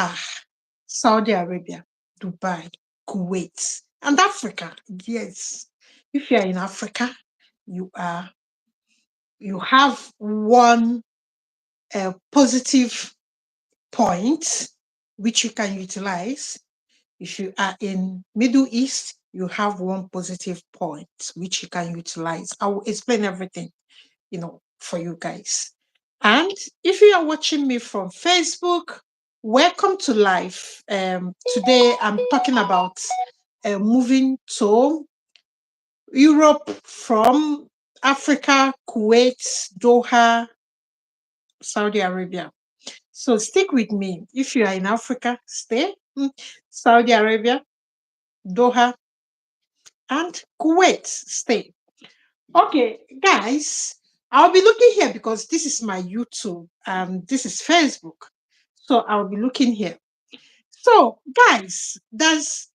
Ah, Saudi Arabia, Dubai, Kuwait, and Africa. Yes. If you are in Africa, you are you have one positive point which you can utilize. If you are in Middle East, you have one positive point which you can utilize. I will explain everything, for you guys. And if you are watching me from Facebook, welcome to life. Today I'm talking about moving to Europe from Africa, Kuwait, Doha, Saudi Arabia. So stick with me. If you are in Africa, stay. Saudi Arabia, Doha, and Kuwait, stay. Okay, guys, I'll be looking here because this is my YouTube and this is Facebook. So I'll be looking here. So, guys, there's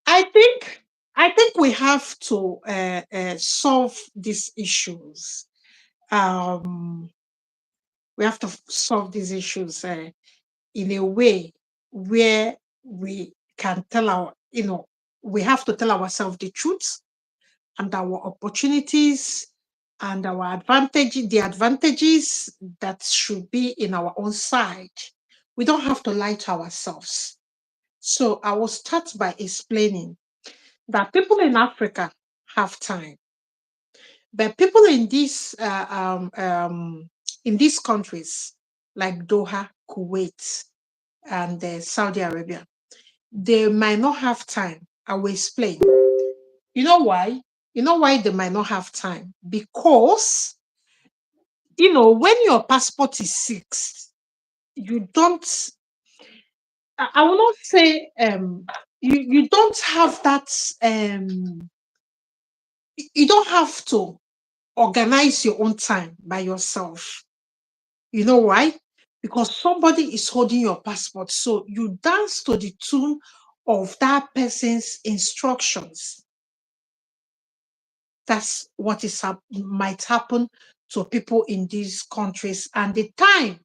I think we have to solve these issues. Um, we have to solve these issues in a way where we can tell we have to tell ourselves the truth and our opportunities and our the advantages that should be in our own side. We don't have to lie to ourselves. So I will start by explaining that people in Africa have time, but people in these countries like Doha, Kuwait, and Saudi Arabia, they might not have time. I will explain. You know why? You know why they might not have time? Because, when your passport is sixth, you don't, I will not say, you don't have that, you don't have to organize your own time by yourself. You know why? Because somebody is holding your passport. So you dance to the tune of that person's instructions. That's what might happen to people in these countries. And the time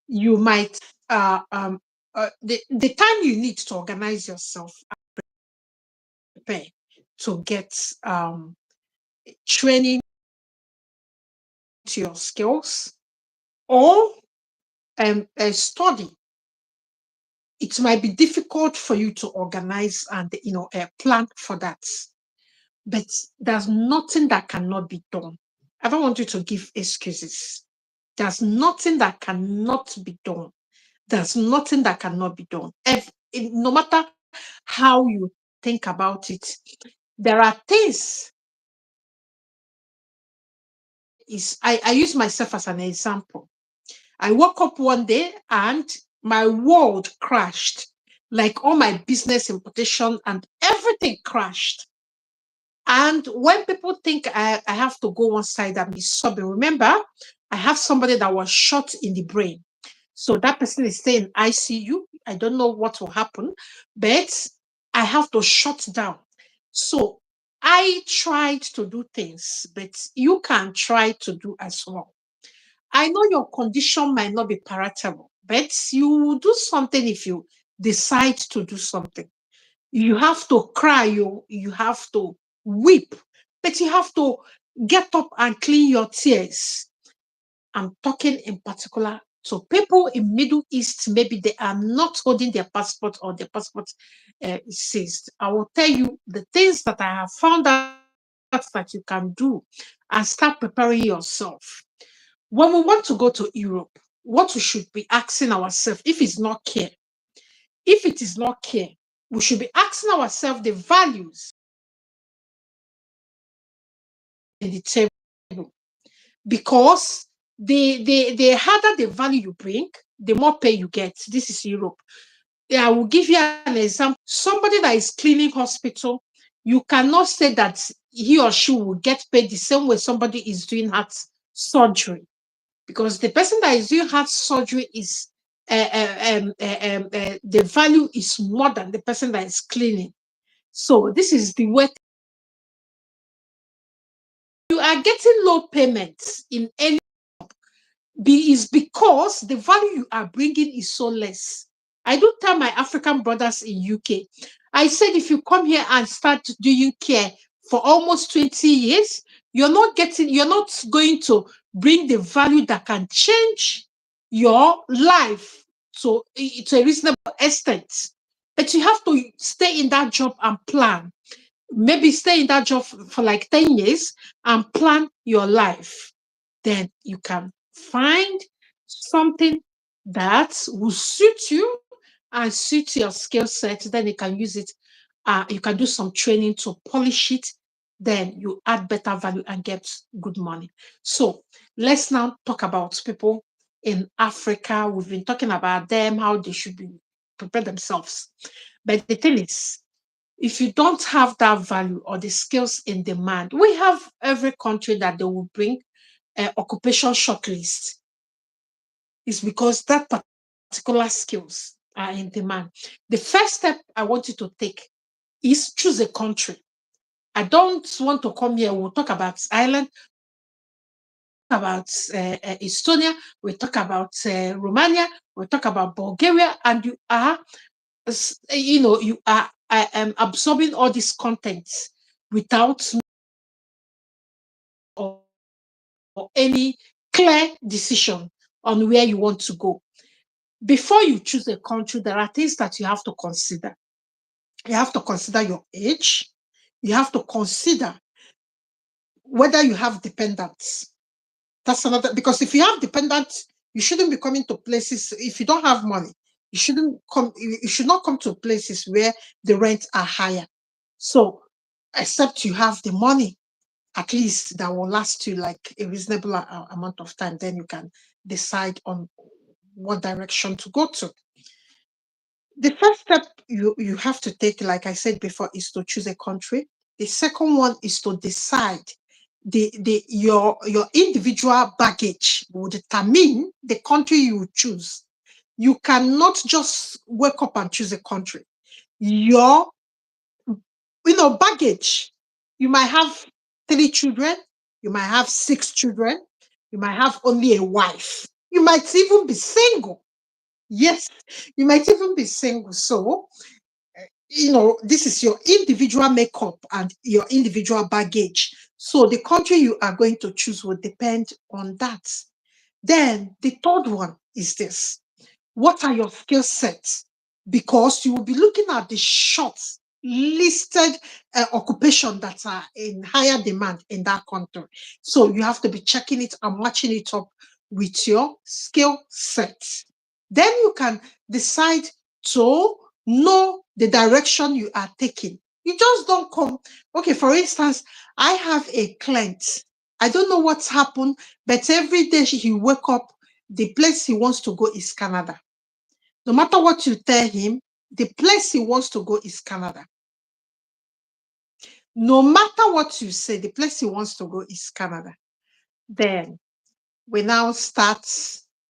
you might, the time you need to organize yourself and prepare to get training to your skills or study, it might be difficult for you to organize and plan for that. But there's nothing that cannot be done. I don't want you to give excuses. There's nothing that cannot be done. There's nothing that cannot be done. No matter how you think about it, there are things. I use myself as an example. I woke up one day and my world crashed. Like all my business importation and everything crashed. And when people think I have to go one side and be sobbing, remember, I have somebody that was shot in the brain. So that person is staying in ICU. I don't know what will happen, but I have to shut down. So I tried to do things, but you can try to do as well. I know your condition might not be palatable, but you will do something if you decide to do something. You have to cry, you have to weep, but you have to get up and clean your tears. I'm talking in particular to people in Middle East, maybe they are not holding their passport or their passport is seized. I will tell you the things that I have found out that you can do and start preparing yourself. When we want to go to Europe, what we should be asking ourselves, if it's not care, if it is not care, we should be asking ourselves the values in the table. Because the harder the value you bring, the more pay you get. This is Europe. Yeah, I will give you an example. Somebody that is cleaning hospital, you cannot say that he or she will get paid the same way somebody is doing heart surgery. Because the person that is doing heart surgery is the value is more than the person that is cleaning. So this is the way you are getting low payments in any is because the value you are bringing is so less. I do tell my African brothers in UK, I said, if you come here and start doing care for almost 20 years, you're not going to bring the value that can change your life to a reasonable extent. But you have to stay in that job and plan. Maybe stay in that job for like 10 years and plan your life. Then you can find something that will suit you and suit your skill set. Then you can use it. You can do some training to polish it. Then you add better value and get good money. So let's now talk about people in Africa. We've been talking about them, how they should be prepare themselves. But the thing is, if you don't have that value or the skills in demand, we have every country that they will bring an occupation shortlist. It's because that particular skills are in demand. The first step I want you to take is choose a country. I don't want to come here. We'll talk about Ireland, about Estonia, we talk about Romania, we talk about Bulgaria, and you are, you are absorbing all these contents without or, or any clear decision on where you want to go. Before you choose a country, there are things that you have to consider. You have to consider your age. You have to consider whether you have dependents. That's another, because if you have dependents, you shouldn't be coming to places. If you don't have money, you should not come to places where the rents are higher. So except you have the money, at least that will last you like a reasonable amount of time, then you can decide on what direction to go to. The first step you have to take, like I said before, is to choose a country. The second one is to decide your individual baggage will determine the country you choose. You cannot just wake up and choose a country. Your baggage. You might have 3 children, you might have 6 children, you might have only a wife, you might even be single. Yes, you might even be single. So, this is your individual makeup and your individual baggage. So, the country you are going to choose will depend on that. Then, the third one is this: what are your skill sets? Because you will be looking at the short listed occupation that are in higher demand in that country. So you have to be checking it and matching it up with your skill set. Then you can decide to know the direction you are taking. You just don't come. Okay, for instance, I have a client. I don't know what's happened, but every day he wake up, the place he wants to go is Canada. No matter what you tell him, the place he wants to go is Canada. No matter what you say, the place he wants to go is Canada. Then we now start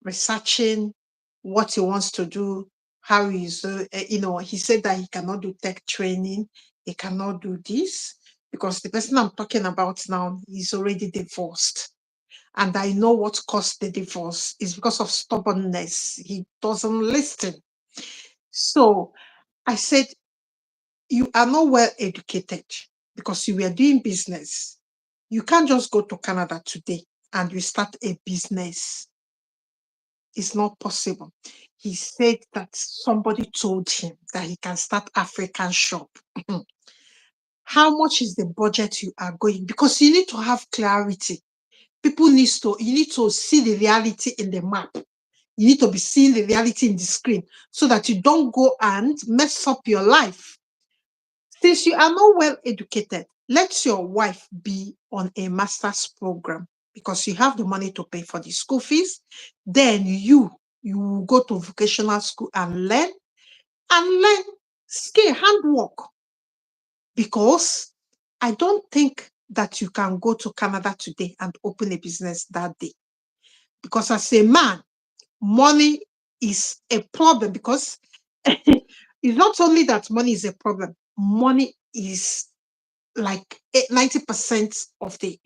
researching what he wants to do, how he's, he said that he cannot do tech training, he cannot do this, because the person I'm talking about now is already divorced. And I know what caused the divorce is because of stubbornness. He doesn't listen. So I said, you are not well educated because you were doing business. You can't just go to Canada today and you start a business. It's not possible. He said that somebody told him that he can start African shop. How much is the budget you are going? Because you need to have clarity. You need to see the reality in the map. You need to be seeing the reality in the screen so that you don't go and mess up your life. Since you are not well educated, let your wife be on a master's program because you have the money to pay for the school fees. Then you will go to vocational school and learn skill, handwork. Because I don't think that you can go to Canada today and open a business that day. Because as a man, money is a problem because it's not only that money is a problem, money is like 90% of the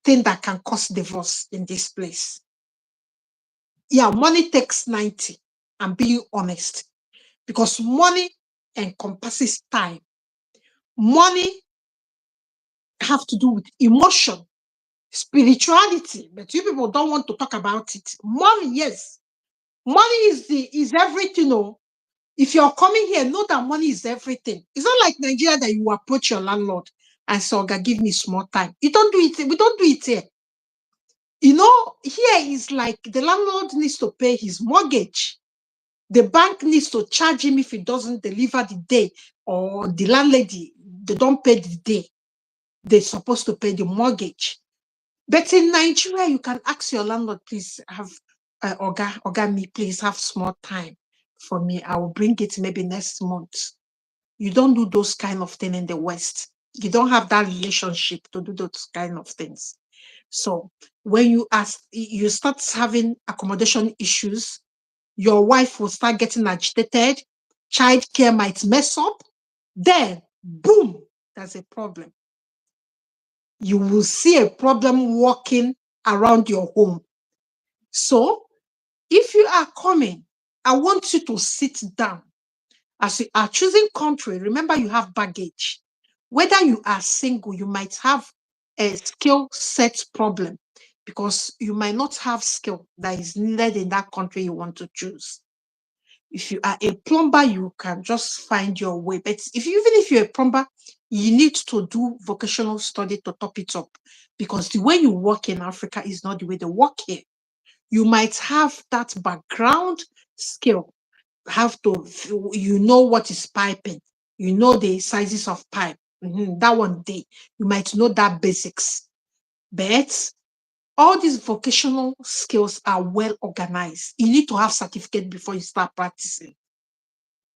thing that can cause divorce in this place. Yeah, money takes 90. I'm being honest. because money encompasses time. Money have to do with emotion, spirituality, but you people don't want to talk about it. Money, yes, money is everything. Oh, if you're coming here, know that money is everything. It's not like Nigeria that you approach your landlord and say, "Oga, give me small time." You don't do it. We don't do it here. Here is like the landlord needs to pay his mortgage. The bank needs to charge him if he doesn't deliver the day, or the landlady, they don't pay the day. They're supposed to pay the mortgage. But in Nigeria, you can ask your landlord, please have Oga me, please have small time for me. I will bring it maybe next month. You don't do those kind of things in the West. You don't have that relationship to do those kind of things. So when you start having accommodation issues, your wife will start getting agitated, child care might mess up, then boom, there's a problem. You will see a problem walking around your home. So if you are coming, I want you to sit down. As you are choosing country, remember you have baggage. Whether you are single, you might have a skill set problem because you might not have skill that is needed in that country you want to choose. If you are a plumber, you can just find your way. But even if you're a plumber, you need to do vocational study to top it up, because the way you work in Africa is not the way they work here. You might have that background skill, have to, what is piping, the sizes of pipe. That one day, you might know that basics. But all these vocational skills are well organized. You need to have certificate before you start practicing.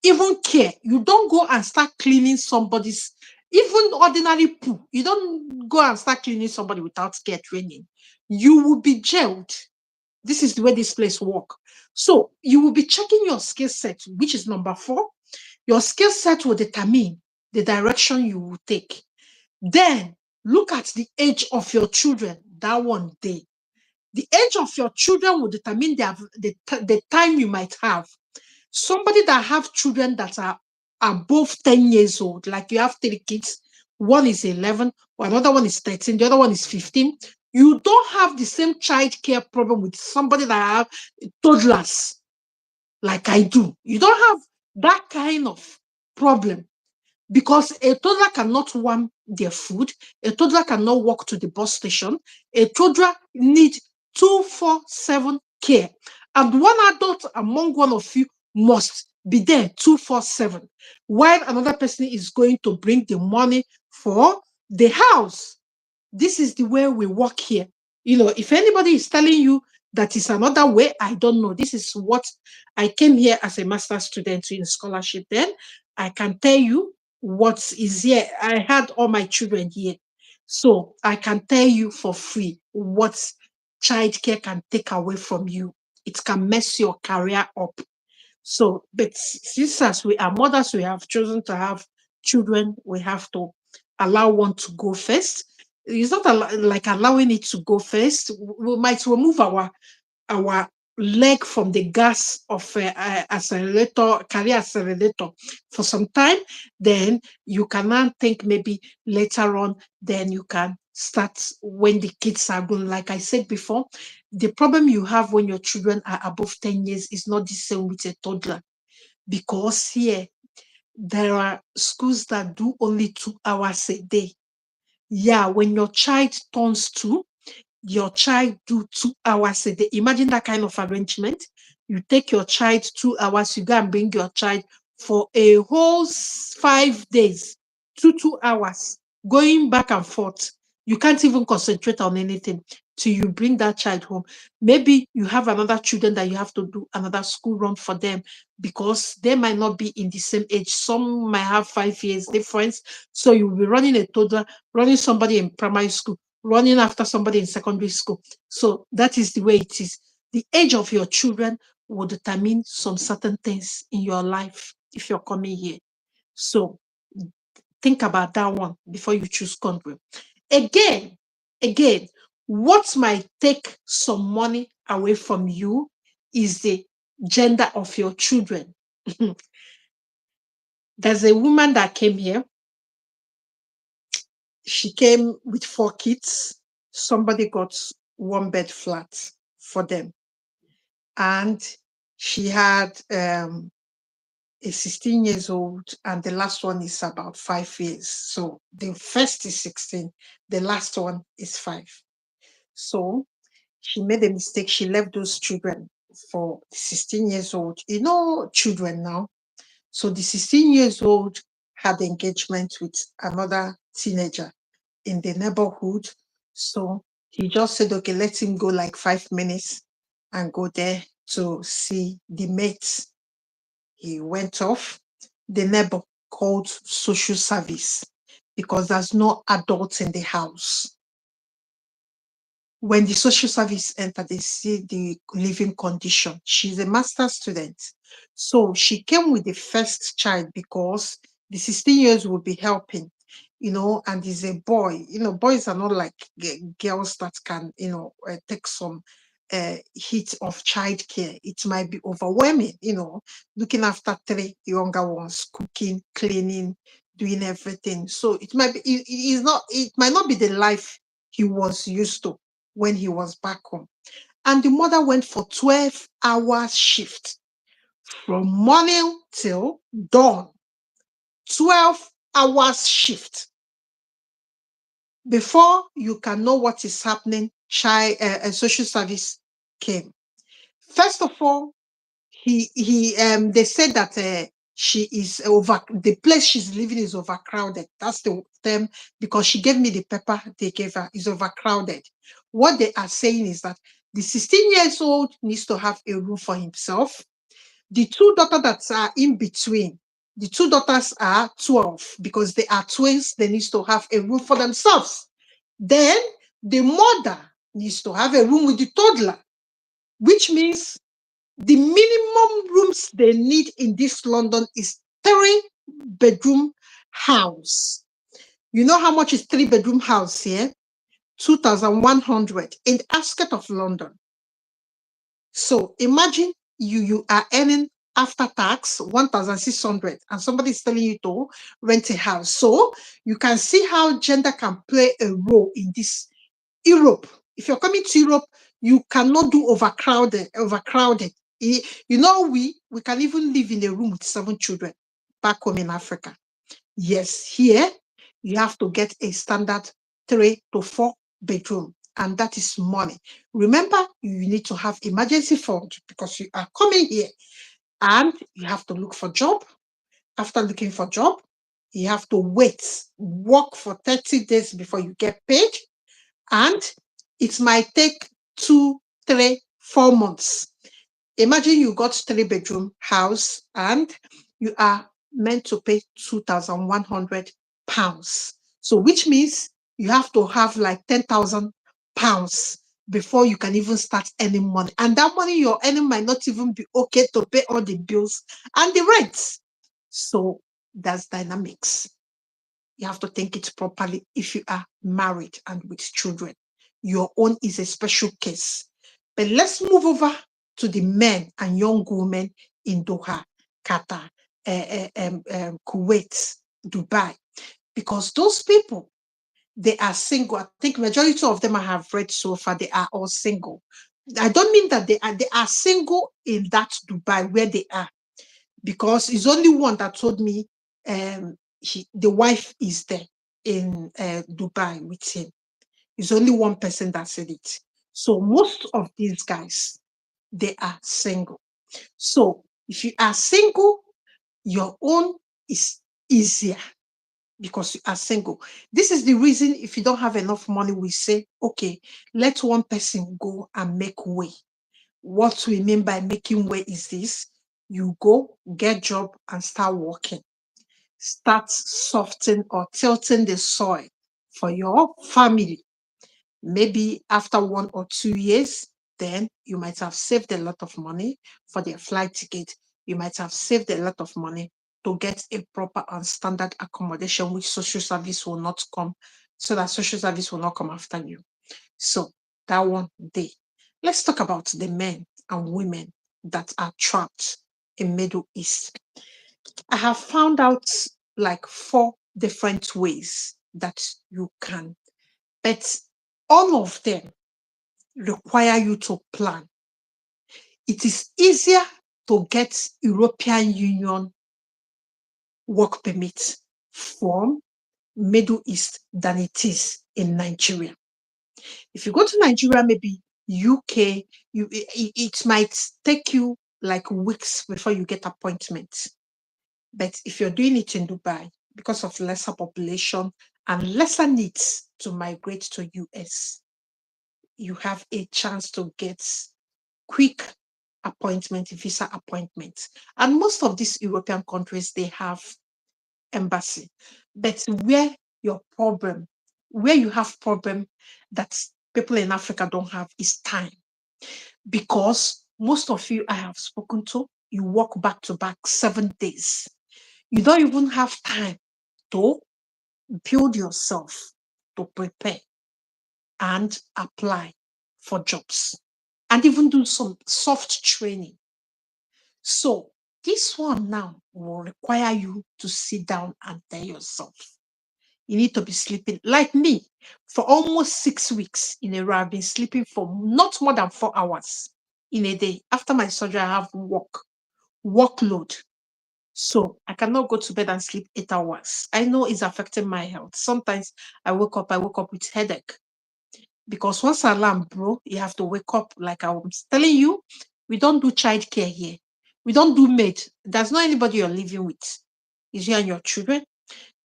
Even care, you don't go and start cleaning somebody's, even ordinary poo. You don't go and start cleaning somebody without care training. You will be jailed. This is the way this place work. So you will be checking your skill set, which is number 4. Your skill set will determine the direction you will take. Then look at the age of your children. That one day, the age of your children will determine the time you might have. Somebody that have children that are above 10 years old, like you have 3 kids, one is 11, another one is 13, the other one is 15. You don't have the same child care problem with somebody that have toddlers like I do. You don't have that kind of problem, because a toddler cannot warm their food, a toddler cannot walk to the bus station, a toddler needs 247 care. And one adult among one of you must be there 247, while another person is going to bring the money for the house. This is the way we work here. If anybody is telling you that is another way, I don't know. This is what I came here as a master's student in scholarship. Then I can tell you what is here. I had all my children here. So I can tell you for free what childcare can take away from you. It can mess your career up. So, but since as we are mothers, we have chosen to have children, we have to allow one to go first. It's not like allowing it to go first. We might remove our leg from the gas of accelerator, career accelerator for some time. Then you can now think maybe later on, then you can start when the kids are grown. Like I said before, the problem you have when your children are above 10 years is not the same with a toddler, because here there are schools that do only 2 hours a day. Yeah, when your child turns 2, your child do 2 hours a day. Imagine that kind of arrangement. You take your child 2 hours, you go and bring your child for a whole 5 days, 2 hours, going back and forth. You can't even concentrate on anything till you bring that child home. Maybe you have another children that you have to do another school run for them, because they might not be in the same age. Some might have 5 years difference. So you'll be running a toddler, running somebody in primary school, running after somebody in secondary school. So that is the way it is. The age of your children will determine some certain things in your life if you're coming here. So think about that one before you choose country. Again, what might take some money away from you is the gender of your children. There's a woman that came here. She came with 4 kids. Somebody got one bed flat for them. And she had a 16 years old, and the last one is about 5 years. So the first is 16, the last one is 5. So she made a mistake. She left those children for 16 years old. You know, children now. So the 16 years old had engagement with another teenager in the neighborhood. So he just said, okay, let him go like 5 minutes and go there to see the mates. He went off. The neighbor called social service because there's no adults in the house. When the social service entered, they see the living condition. She's a master's student. So she came with the first child because the 16 years will be helping, and is a boy. Boys are not like girls that can, take some heat of childcare. It might be overwhelming, looking after 3 younger ones, cooking, cleaning, doing everything. So it might be, it might not be the life he was used to when he was back home. And the mother went for 12 hours shift from morning till dawn. 12 hours shift. Before you can know what is happening, social service came. First of all, they said that she is the place she's living is overcrowded. That's the term, because she gave me the paper they gave her, is overcrowded. What they are saying is that the 16 years old needs to have a room for himself. The 2 daughters that are in between, the 2 daughters are 12 because they are twins. They need to have a room for themselves. Then the mother needs to have a room with the toddler, which means the minimum rooms they need in this London is 3-bedroom house. You know how much is 3-bedroom house here? 2,100 in the outskirts of London. So imagine you are earning after tax 1,600, and somebody is telling you to rent a house. So you can see how gender can play a role in this. Europe, if you're coming to Europe, you cannot do overcrowded. We can even live in a room with 7 children back home in Africa. Yes, here you have to get a standard 3 to 4 bedroom, and that is money. Remember, you need to have emergency fund because you are coming here and you have to look for job. After looking for job, you have to work for 30 days before you get paid. And it might take 2, 3, 4 months. Imagine you got 3-bedroom house and you are meant to pay £2,100. So which means you have to have like £10,000 before you can even start earning money. And that money you're earning might not even be okay to pay all the bills and the rents. So that's dynamics. You have to think it properly if you are married and with children. Your own is a special case. But let's move over to the men and young women in Doha, Qatar, Kuwait, Dubai, because those people, they are single. I think majority of them I have read so far, they are all single. I don't mean that they are single in that Dubai where they are, because it's only one that told me the wife is there in Dubai with him. It's only one person that said it. So most of these guys, they are single. So if you are single, your own is easier because you are single. This is the reason if you don't have enough money, we say, okay, let one person go and make way. What we mean by making way is this: you go, get job, and start working. Start softening or tilting the soil for your family. Maybe after 1 or 2 years, then you might have saved a lot of money for their flight ticket. You might have saved a lot of money to get a proper and standard accommodation, which social service will not come, so that social service will not come after you. So that one day. Let's talk about the men and women that are trapped in Middle East. I have found out like 4 different ways that you can, but all of them require you to plan. It is easier to get European Union work permit from Middle East than it is in Nigeria. If you go to Nigeria, maybe UK, it might take you like weeks before you get appointments. But if you're doing it in Dubai, because of lesser population and lesser needs to migrate to US, you have a chance to get quick appointment, visa appointment. And most of these European countries, they have embassy. But where you have problem that people in Africa don't have is time. Because most of you I have spoken to, you work back to back 7 days. You don't even have time to build yourself, to prepare and apply for jobs and even do some soft training. So this one now will require you to sit down and tell yourself, you need to be sleeping. Like me, for almost 6 weeks in a row, I've been sleeping for not more than 4 hours in a day. After my surgery, I have workload. So I cannot go to bed and sleep 8 hours. I know it's affecting my health. Sometimes I wake up with headache. Because once alarm, bro, you have to wake up. Like I was telling you, we don't do childcare here. We don't do maid. There's not anybody you're living with. It's you and your children.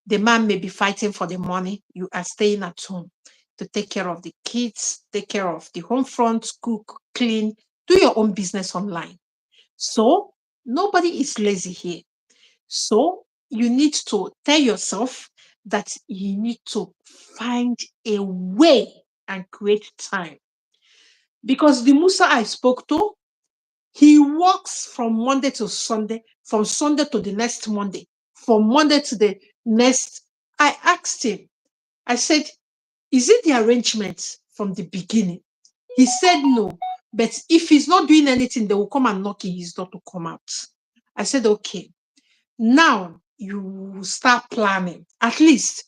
The man may be fighting for the money. You are staying at home to take care of the kids, take care of the home front, cook, clean, do your own business online. So nobody is lazy here. So you need to tell yourself that you need to find a way and create time. Because the Musa I spoke to, he works from Monday to Sunday, from Sunday to the next Monday, from Monday to the next. I asked him, I said, is it the arrangement from the beginning? He said no. But if he's not doing anything, they will come and knock in his door to come out. I said, okay. Now you start planning. At least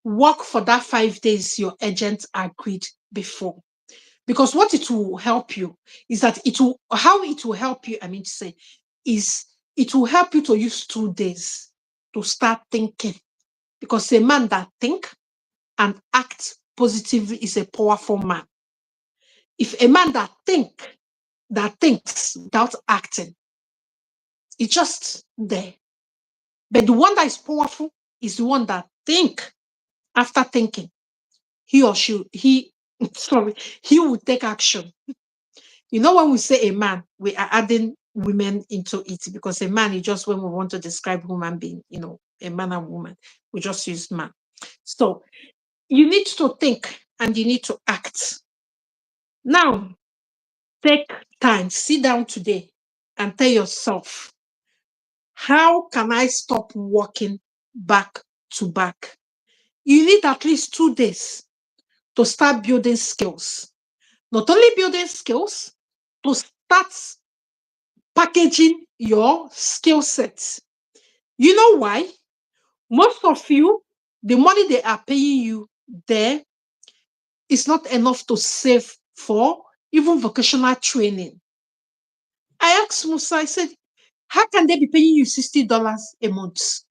work for that 5 days your agent agreed before. Because what it will help you is that how it will help you, I mean to say, is it will help you to use 2 days to start thinking. Because a man that think and act positively is a powerful man. If a man that thinks without acting, it's just there. But the one that is powerful is the one that think after thinking. He or she, he will take action. You know, when we say a man, we are adding women into it because a man is just when we want to describe human being, a man and woman, we just use man. So you need to think and you need to act. Now, take time, sit down today and tell yourself, how can I stop working back to back? You need at least 2 days to start building skills. Not only building skills, to start packaging your skill sets. You know why? Most of you, the money they are paying you there is not enough to save for even vocational training. I asked Musa, I said, how can they be paying you $60 a month?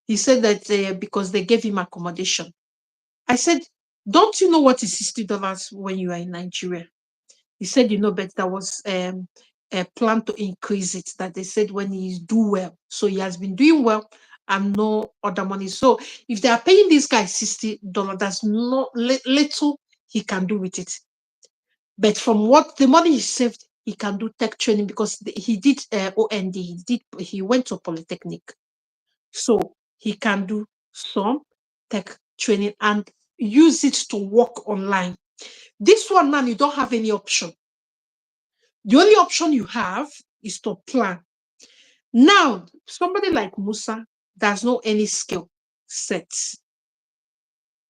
He said that because they gave him accommodation. I said, don't you know what is $60 when you are in Nigeria? He said, but there was a plan to increase it, that they said when he do well. So he has been doing well and no other money. So if they are paying this guy $60, there's no little he can do with it. But from what the money he saved, he can do tech training because he did OND. He went to Polytechnic. So he can do some tech training and use it to work online. This one now, you don't have any option. The only option you have is to plan. Now, somebody like Musa does not any skill sets.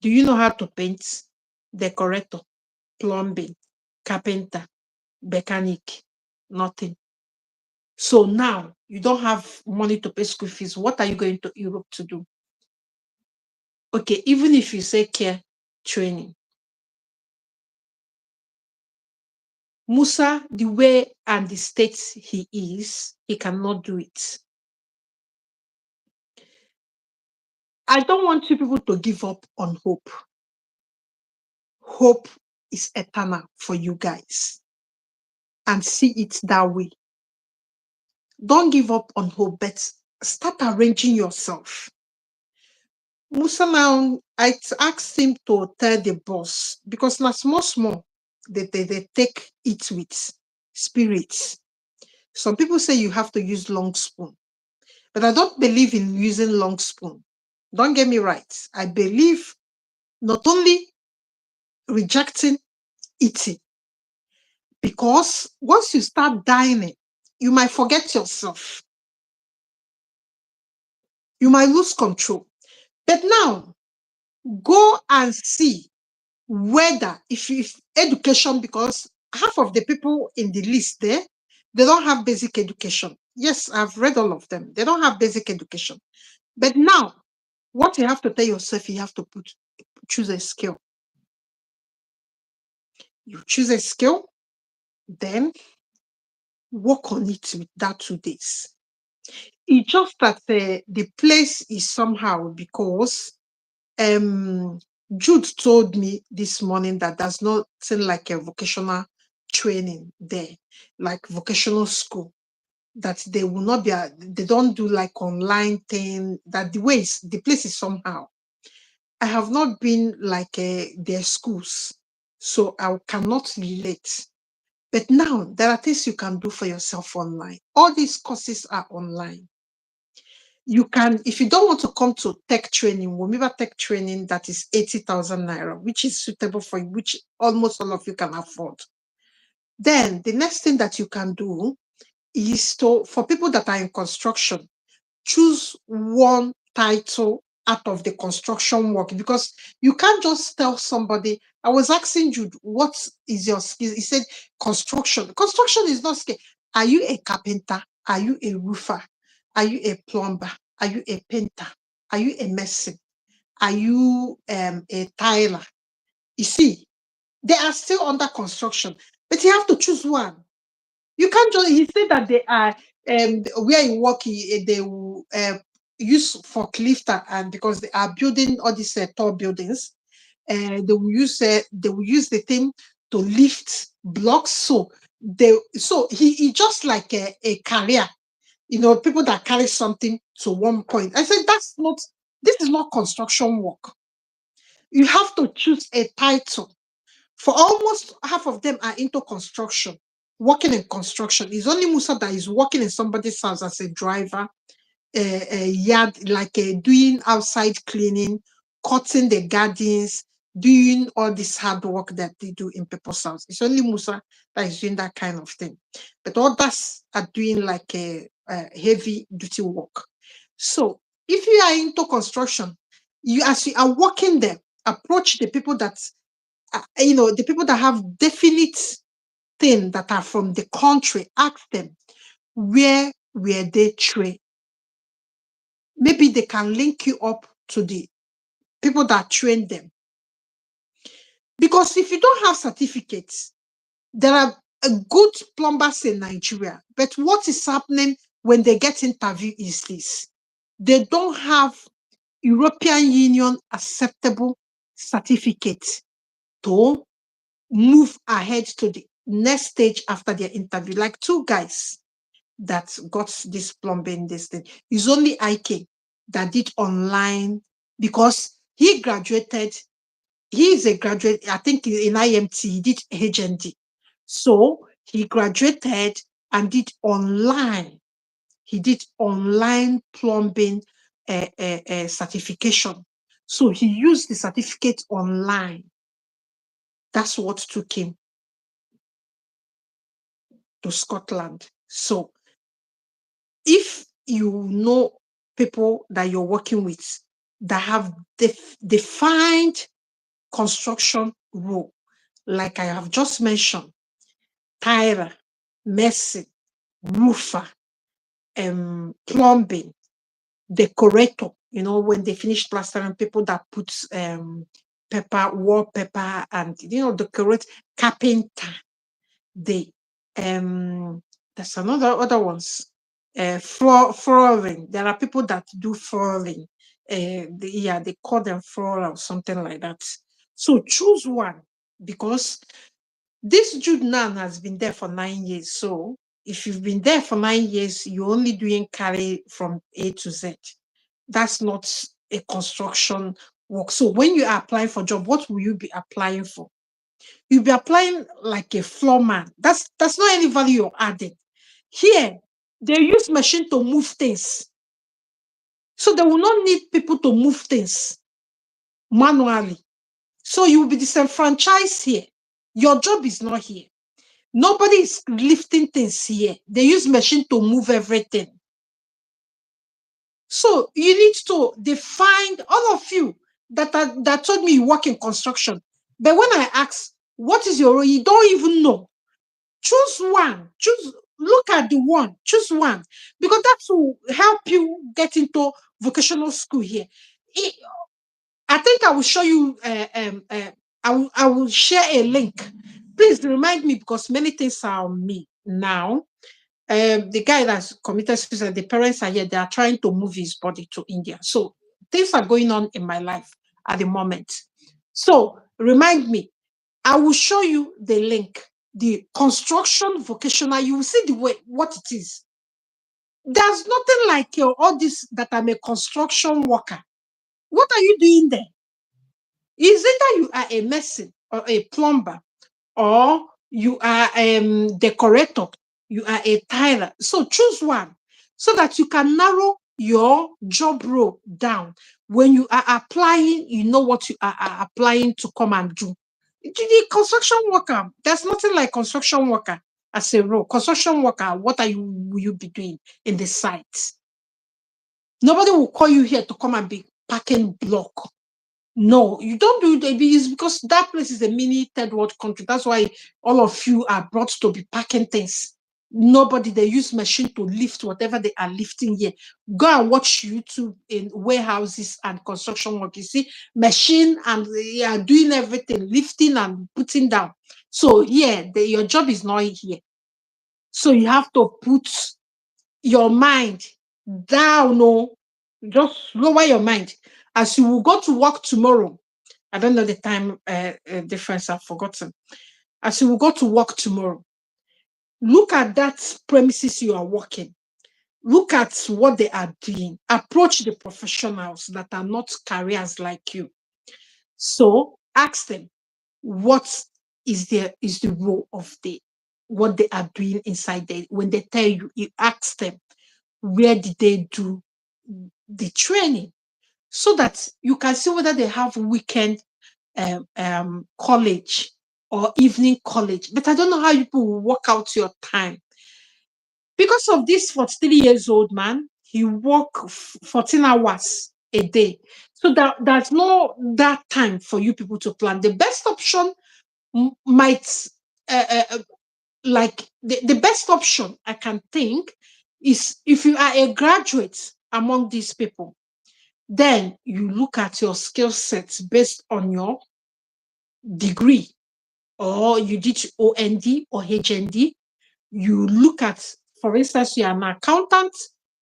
Do you know how to paint? Decorator, plumbing, carpenter, mechanic, nothing. So now You don't have money to pay school fees. What are you going to Europe to do? Okay, even if you say care training, Musa, the way and the state he is, he cannot do it. I don't want you people to give up on hope. Hope is eternal for you guys, and see it that way. Don't give up on hope, but start arranging yourself. Musa now, I asked him to tell the boss, because na small, they take it with spirits. Some people say you have to use long spoon, but I don't believe in using long spoon. Don't get me right. I believe not only rejecting eating, because once you start dining, you might forget yourself. You might lose control. But now, go and see whether if education, because half of the people in the list there, they don't have basic education. Yes, I've read all of them. They don't have basic education. But now, what you have to tell yourself, you have to choose a skill. You choose a skill, then work on it with that 2 days. It's just that the place is somehow, because Jude told me this morning that there's nothing like a vocational training there, like vocational school, that they will not be, they don't do like online thing, that the place is somehow. I have not been like their schools, so I cannot relate. But now there are things you can do for yourself online. All these courses are online. You can, if you don't want to come to tech training, Womiba tech training, that is 80,000 naira, which is suitable for you, which almost all of you can afford. Then the next thing that you can do is to, for people that are in construction, choose one title out of the construction work, because you can't just tell somebody. I was asking Jude, what is your skill? He said construction. Construction is not skill. Are you a carpenter? Are you a roofer? Are you a plumber? Are you a painter? Are you a mason? Are you a tiler? You see, they are still under construction, but you have to choose one. You can't just, he said that they are, where you work, they will use forklift, and because they are building all these tall buildings, they will use the thing to lift blocks. So he just like a career, people that carry something to one point. I said, this is not construction work. You have to choose a title. For almost half of them are into construction, working in construction. It's only Musa that is working in somebody's house as a driver, a yard, like doing outside cleaning, cutting the gardens, doing all this hard work that they do in people's house. It's only Musa that is doing that kind of thing. But others are doing like a heavy duty work. So if you are into construction, as you are working there, approach the people that the people that have definite thing that are from the country. Ask them, where were they trained? Maybe they can link you up to the people that train them. Because if you don't have certificates, there are good plumbers in Nigeria. But what is happening when they get interview is this: they don't have European Union acceptable certificates to move ahead to the next stage after their interview. Like two guys that got this plumbing, this thing. It's only IK that did online, because he graduated. He is a graduate, I think in IMT, he did HND. So he graduated and did online. He did online plumbing certification. So he used the certificate online. That's what took him to Scotland. So if you know people that you're working with that have defined construction role, like I have just mentioned, tiler, mason, roofer, plumbing, decorator, when they finish plastering, people that put pepper, wallpaper, and decorate, carpenter, the there's another other ones. Flooring. There are people that do flooring. Yeah, they call them floor or something like that. So choose one, because this Jude now has been there for 9 years. So if you've been there for 9 years, you're only doing carry from A to Z. That's not a construction work. So when you are applying for job, what will you be applying for? You'll be applying like a floor man. That's not any value you're adding. Here, they use machine to move things. So they will not need people to move things manually. So you will be disenfranchised here. Your job is not here. Nobody is lifting things here. They use machine to move everything. So you need to define, all of you that told me you work in construction. But when I ask, what is your role? You don't even know. Choose one. Look at the one. Choose one. Because that will help you get into vocational school here. I think I will show you, I will share a link. Please remind me, because many things are on me now. The guy that's committed suicide, the parents are here, they are trying to move his body to India. So things are going on in my life at the moment. So remind me, I will show you the link, the construction vocational. You will see the way, what it is. There's nothing like all this that I'm a construction worker. What are you doing there? Is it that you are a mason or a plumber, or you are a decorator, you are a tiler? So choose one, so that you can narrow your job role down. When you are applying, you know what you are applying to come and do. The construction worker, there's nothing like construction worker as a role. Construction worker, what will you be doing in the site? Nobody will call you here to come and be packing block. No, you don't do it. It's because that place is a mini third world country. That's why all of you are brought to be packing things. Nobody, they use machine to lift whatever they are lifting here. Go and watch YouTube in warehouses and construction work. You see, machine, and they are doing everything, lifting and putting down. So here, your job is not here. So you have to put your mind down. No, just lower your mind. As you will go to work tomorrow, I don't know the time difference, I've forgotten. As you will go to work tomorrow, look at that premises you are working. Look at what they are doing. Approach the professionals that are not careers like you. So ask them, what is the role of what they are doing inside there. When they tell you, you ask them, where did they do the training, so that you can see whether they have weekend college or evening college. But I don't know how people will work out your time. Because of this 43 years old man, he work 14 hours a day. So there's no that time for you people to plan. The best option might, like the best option I can think is, if you are a graduate among these people, then you look at your skill sets based on your degree, or you did OND or HND. You look at, for instance, you are an accountant,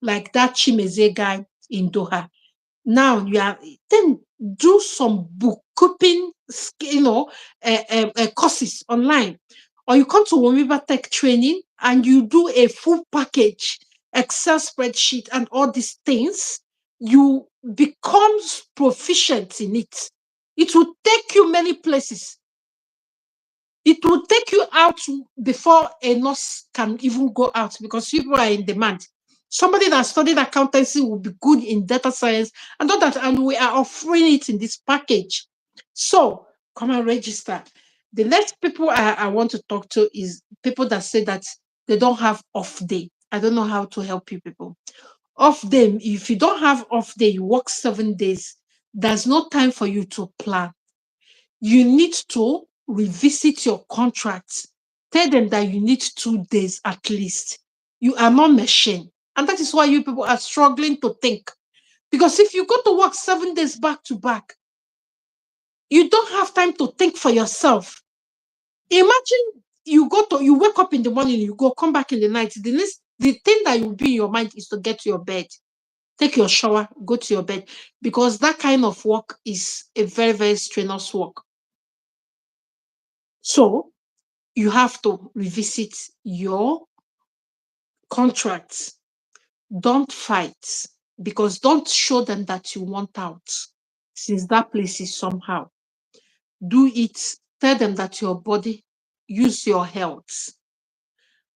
like that Chimeze guy in Doha. Now you are, then do some bookkeeping, courses online, or you come to Womiba Tech training and you do a full package, Excel spreadsheet and all these things. You become proficient in it. It will take you many places. It will take you out before a nurse can even go out, because people are in demand. Somebody that studied accountancy will be good in data science and all that, and we are offering it in this package. So come and register. The next people I want to talk to is people that say that they don't have off day. I don't know how to help you people. Off day, if you don't have off day, you work 7 days. There's no time for you to plan. You need to revisit your contracts. Tell them that you need 2 days at least. You are not machine. And that is why you people are struggling to think. Because if you go to work 7 days back to back, you don't have time to think for yourself. Imagine you wake up in the morning, you go, come back in the night. The thing that will be in your mind is to get to your bed, take your shower, go to your bed, because that kind of work is a very, very strenuous work. So you have to revisit your contracts. Don't fight, because don't show them that you want out, since that place is somehow. Do it. Tell them that your body, use your health.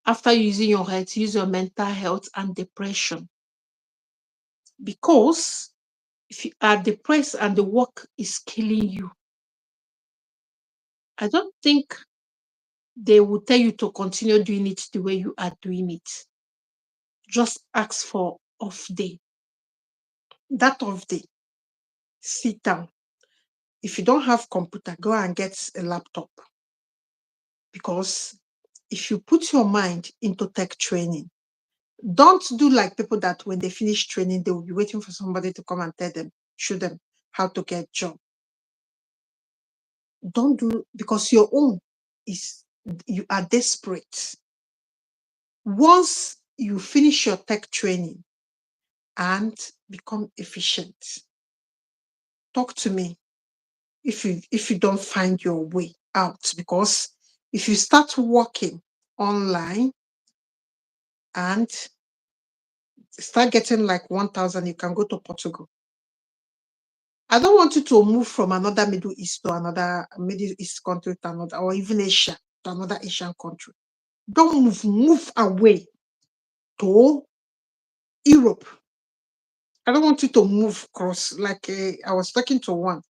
After using your health, use your mental health and depression. Because if you are depressed and the work is killing you, I don't think they will tell you to continue doing it the way you are doing it. Just ask for off day. That off day, sit down. If you don't have computer, go and get a laptop. Because if you put your mind into tech training, don't do like people that when they finish training, they will be waiting for somebody to come and tell them, show them how to get job. Don't do, because your own is, you are desperate. Once you finish your tech training and become efficient, talk to me if you don't find your way out. Because if you start working online and start getting like 1,000, you can go to Portugal. I don't want you to move from another Middle East to another Middle East country to another, or even Asia to another Asian country. Don't move away to Europe. I don't want you to move across. Like I was talking to one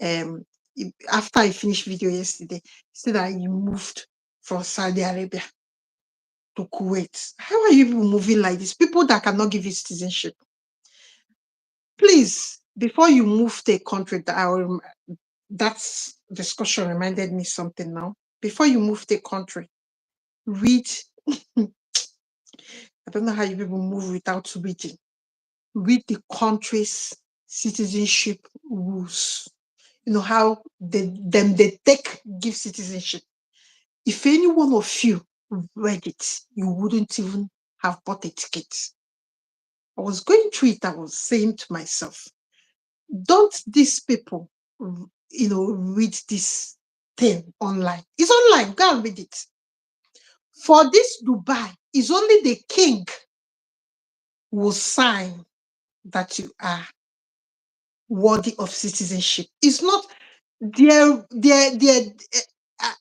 um after I finished video yesterday, he said that you moved from Saudi Arabia to Kuwait. How are you people moving like this? People that cannot give you citizenship. Please, before you move to a country, that discussion reminded me something now. Before you move to a country, read. I don't know how you people move without reading. Read the country's citizenship rules. You know how they give citizenship. If any one of you read it, you wouldn't even have bought a ticket. I was going through it. I was saying to myself, don't these people, read this thing online? It's online. Go and read it. For this Dubai, it's only the king will sign that you are worthy of citizenship. It's not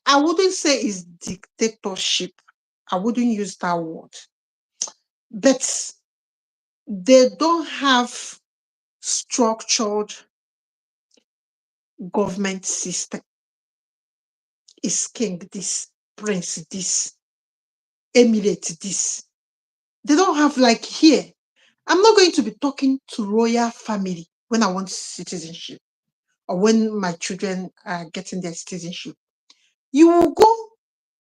I wouldn't say it's dictatorship. I wouldn't use that word. But they don't have structured government system. It's king this, prince this, emirate this. They don't have like here. I'm not going to be talking to royal family when I want citizenship or when my children are getting their citizenship. You will go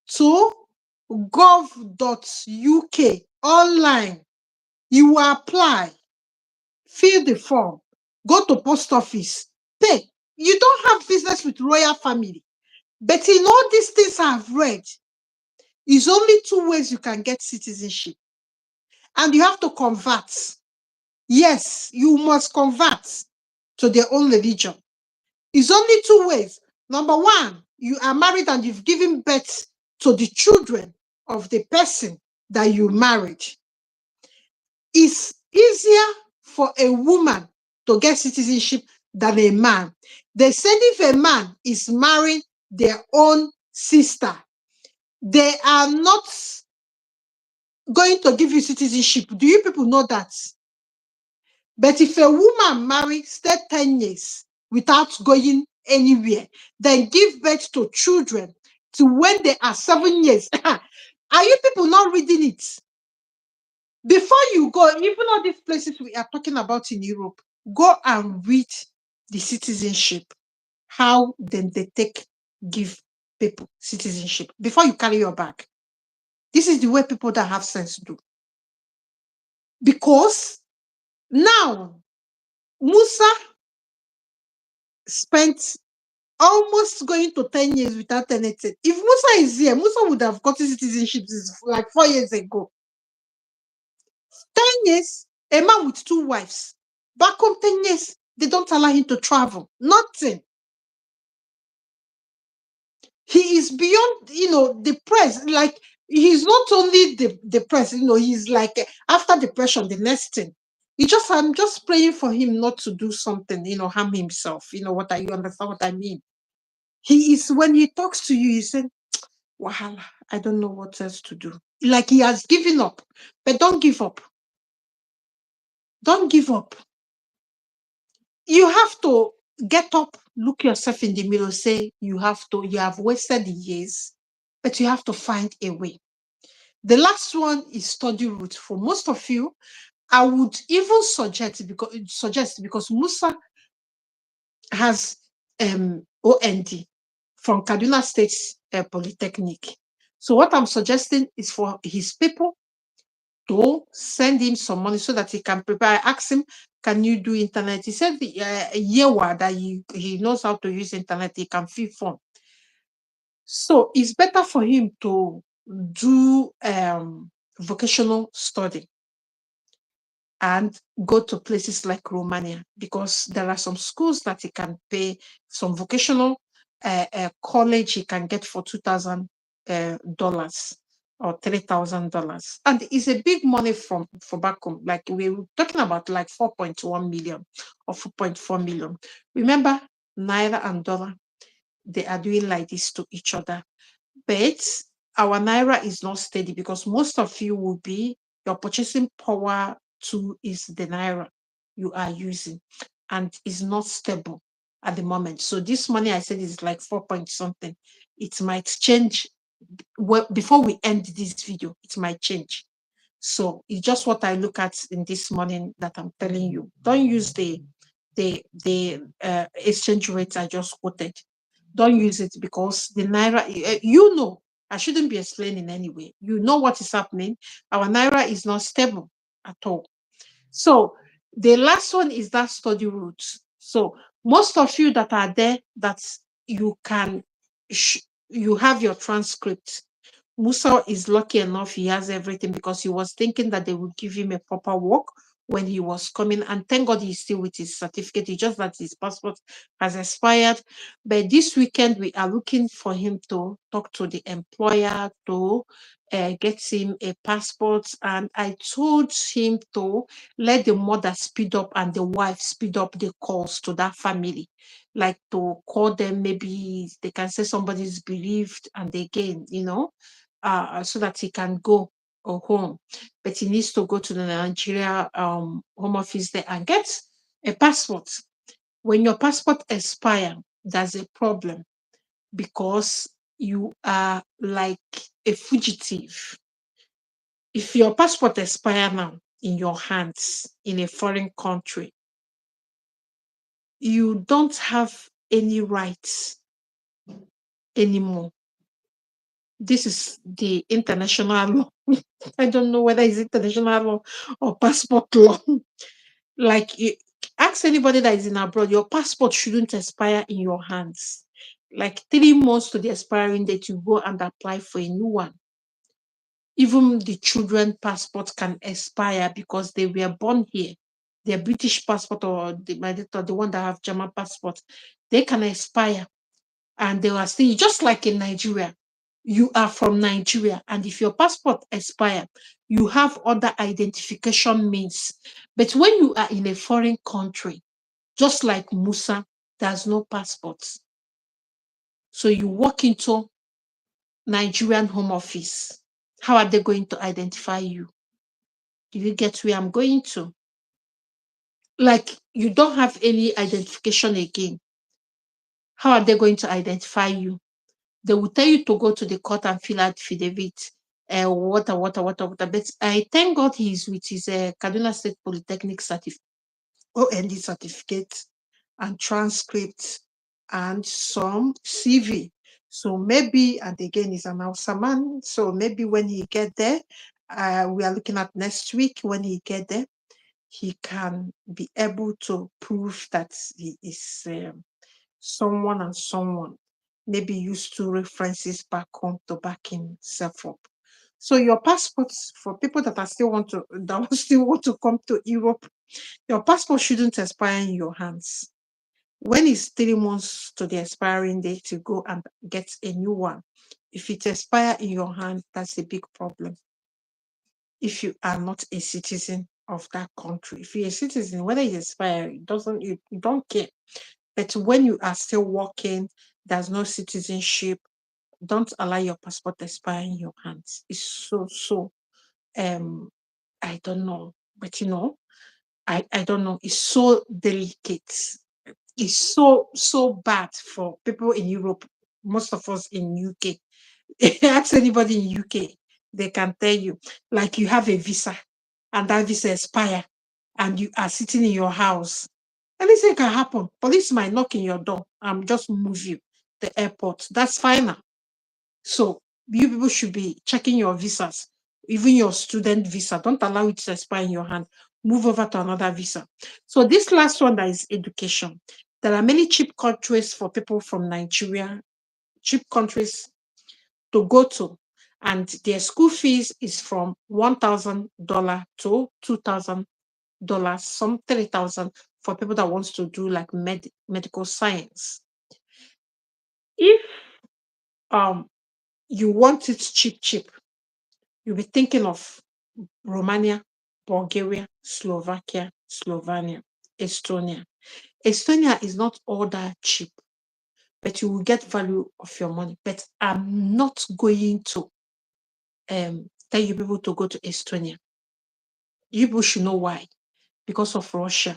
to gov.uk online. You will apply, fill the form, go to post office, pay. You don't have business with royal family. But in all these things I've read, it's only 2 ways you can get citizenship. And you have to convert. Yes, you must convert to their own religion. It's only 2 ways. Number one, you are married and you've given birth to the children of the person that you married. It's easier for a woman to get citizenship than a man. They said if a man is marrying their own sister, they are not going to give you citizenship. Do you people know that? But if a woman marries, stay 10 years without going anywhere, then give birth to children to when they are 7 years. Are you people not reading it? Before you go, even all these places we are talking about in Europe, go and read the citizenship, how then they give people citizenship before you carry your bag. This is the way people that have sense do. Because now Musa spent almost going to 10 years without anything. If Musa is here, Musa would have gotten citizenship like 4 years ago. 10 years, a man with 2 wives. Back home, 10 years, they don't allow him to travel. Nothing. He is beyond, depressed. Like, he's not only depressed, he's like, after depression, the next thing. I'm just praying for him not to do something, harm himself. You understand what I mean? He is, when he talks to you, he said, Wahala, I don't know what else to do. Like he has given up. But don't give up. Don't give up. You have to get up, look yourself in the mirror, say you have wasted the years, but you have to find a way. The last one is study route. For most of you, I would even suggest because Musa has OND from Kaduna State Polytechnic. So what I'm suggesting is for his people to send him some money so that he can prepare. I asked him, can you do internet? He said a year that he knows how to use internet, he can fill form. So it's better for him to do vocational study and go to places like Romania, because there are some schools that he can pay, some vocational college he can get for $2,000 or $3,000, and it's a big money for back home. Like we were talking about, like 4.1 million or 4.4 million. Remember, naira and dollar, they are doing like this to each other. But our naira is not steady, because most of you will be, your purchasing power too is the naira you are using, and is not stable at the moment. So this money I said is like 4 point something. It might change before we end this video. It might change. So it's just what I look at in this morning that I'm telling you. Don't use the exchange rate I just quoted. Don't use it, because the naira, I shouldn't be explaining anyway. You know what is happening. Our naira is not stable at all. So the last one is that study route. So most of you that are there, that you can, you have your transcript. Musa is lucky enough, he has everything, because he was thinking that they would give him a proper work when he was coming. And thank God he's still with his certificate. It's just that his passport has expired. But this weekend, we are looking for him to talk to the employer to get him a passport. And I told him to let the mother speed up and the wife speed up the calls to that family, like to call them. Maybe they can say somebody's bereaved, and again, so that he can go home. But he needs to go to the Nigeria home office there and get a passport. When your passport expires, there's a problem, because you are like a fugitive. If your passport expires now in your hands in a foreign country, you don't have any rights anymore. This is the international law. I don't know whether it's international law or passport law. Like, ask anybody that is in abroad, your passport shouldn't expire in your hands. Like 3 months to the expiring date, you go and apply for a new one. Even the children passport can expire because they were born here. Their British passport, or the one that have German passport, they can expire, and they are still, just like in Nigeria. You are from Nigeria, and if your passport expire, you have other identification means. But when you are in a foreign country, just like Musa, there's no passports. So you walk into Nigerian home office. How are they going to identify you? Do you get where I'm going to? Like, you don't have any identification again. How are they going to identify you? They will tell you to go to the court and fill out affidavit, water. But I thank God he's with his Kaduna State Polytechnic certificate, OND certificate, and transcript, and some CV. So maybe, and again, he's an Hausa man, so maybe when he get there, We are looking at next week. When he get there, he can be able to prove that he is someone and someone. Maybe use two references back home to back himself up. So your passports, for people that are still want to that still want to come to Europe, your passport shouldn't expire in your hands. When it's 3 months to the expiring date, you go and get a new one. If it expire in your hand, that's a big problem. If you are not a citizen of that country, if you're a citizen, whether it expire, it doesn't you don't care. But when you are still working, there's no citizenship, don't allow your passport expire in your hands. It's so um I don't know, but I don't know. It's so delicate. It's so bad for people in Europe. Most of us in UK. Ask anybody in UK, they can tell you. Like you have a visa, and that visa expire, and you are sitting in your house. Anything can happen. Police might knock in your door and just move you to the airport. That's final. So you people should be checking your visas, even your student visa. Don't allow it to expire in your hand. Move over to another visa. So this last one, that is education. There are many cheap countries for people from Nigeria, cheap countries to go to. And their school fees is from $1,000 to $2,000, some 3,000 for people that wants to do like medical science. If um you want it cheap, you'll be thinking of Romania, Bulgaria, Slovakia, Slovenia, Estonia. Estonia is not all that cheap, but you will get value of your money. But I'm not going to tell you people to go to Estonia. You people should know why. Because of Russia.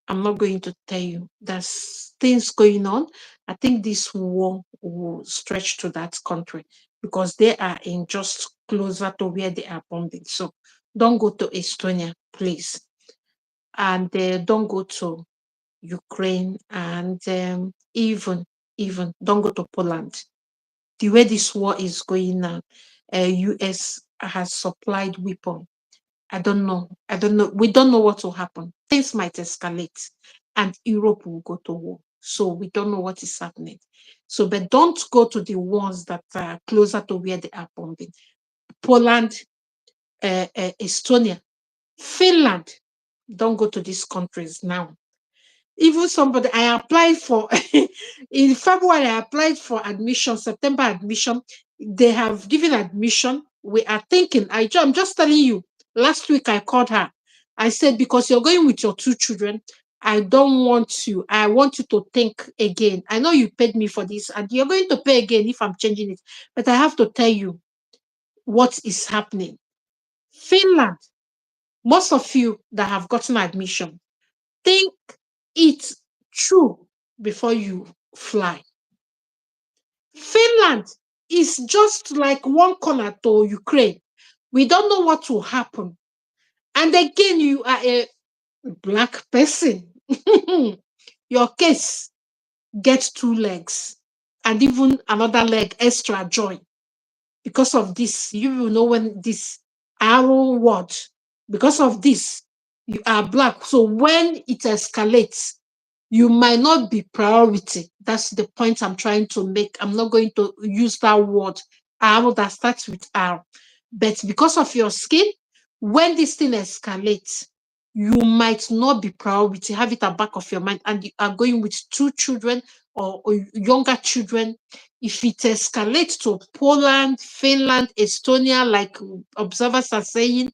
I'm not going to tell you. There's things going on. I think this war will stretch to that country because they are in just closer to where they are bombing. So don't go to Estonia, please. And don't go to Ukraine, and even don't go to Poland. The way this war is going now, US has supplied weapons. I don't know. I don't know. We don't know what will happen. Things might escalate and Europe will go to war. So we don't know what is happening. So, but don't go to the ones that are closer to where they are bombing. Poland, Estonia, Finland. Don't go to these countries now. Even somebody I applied for in February, I applied for admission, September admission. They have given admission. We are thinking, I'm just telling you, last week I called her. I said, because you're going with your two children, I don't want you. I want you to think again. I know you paid me for this, and you're going to pay again if I'm changing it. But I have to tell you what is happening. Finland, most of you that have gotten admission, think it through before you fly. Finland is just like one corner to Ukraine. We don't know what will happen. And again, you are a black person. Your case gets two legs and even another leg extra join. Because of this, you will know when this arrow word, because of this, you are black. So when it escalates, you might not be priority. That's the point I'm trying to make. I'm not going to use that word, arrow that starts with R. But because of your skin, when this thing escalates, you might not be priority. Have it at back of your mind, and you are going with two children or younger children. If it escalates to Poland, Finland, Estonia, like observers are saying,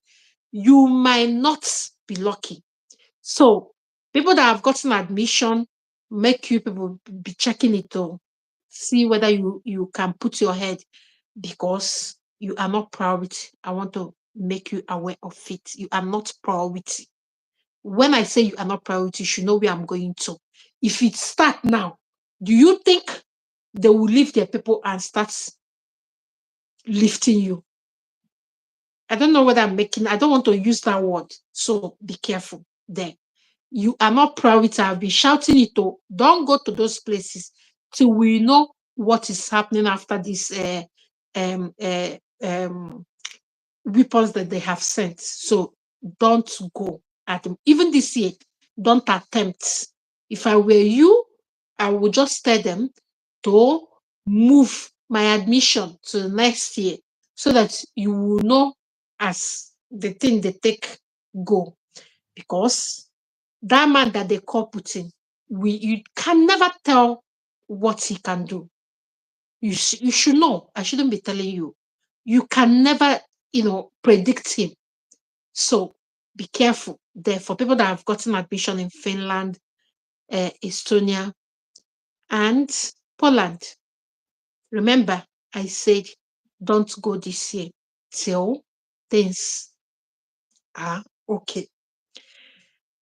you might not be lucky. So people that have gotten admission, make you people be checking it to see whether you can put your head, because you are not priority. I want to make you aware of it. You are not priority. When I say you are not priority, you should know where I'm going to. If it start now, do you think they will leave their people and start lifting you? I don't know whether I don't want to use that word. So be careful there. You are not priority. I've been shouting it to. Don't go to those places till we know what is happening after this um, uh, um, weapons that they have sent. So don't go at them. Even this year, don't attempt. If I were you, I would just tell them to move my admission to next year so that you will know as the thing they take go. Because that man that they call Putin, you can never tell what he can do. You should know. I shouldn't be telling you. You can never, predict him. So be careful there for people that have gotten admission in Finland, Estonia, and Poland. Remember, I said don't go this year till things are okay.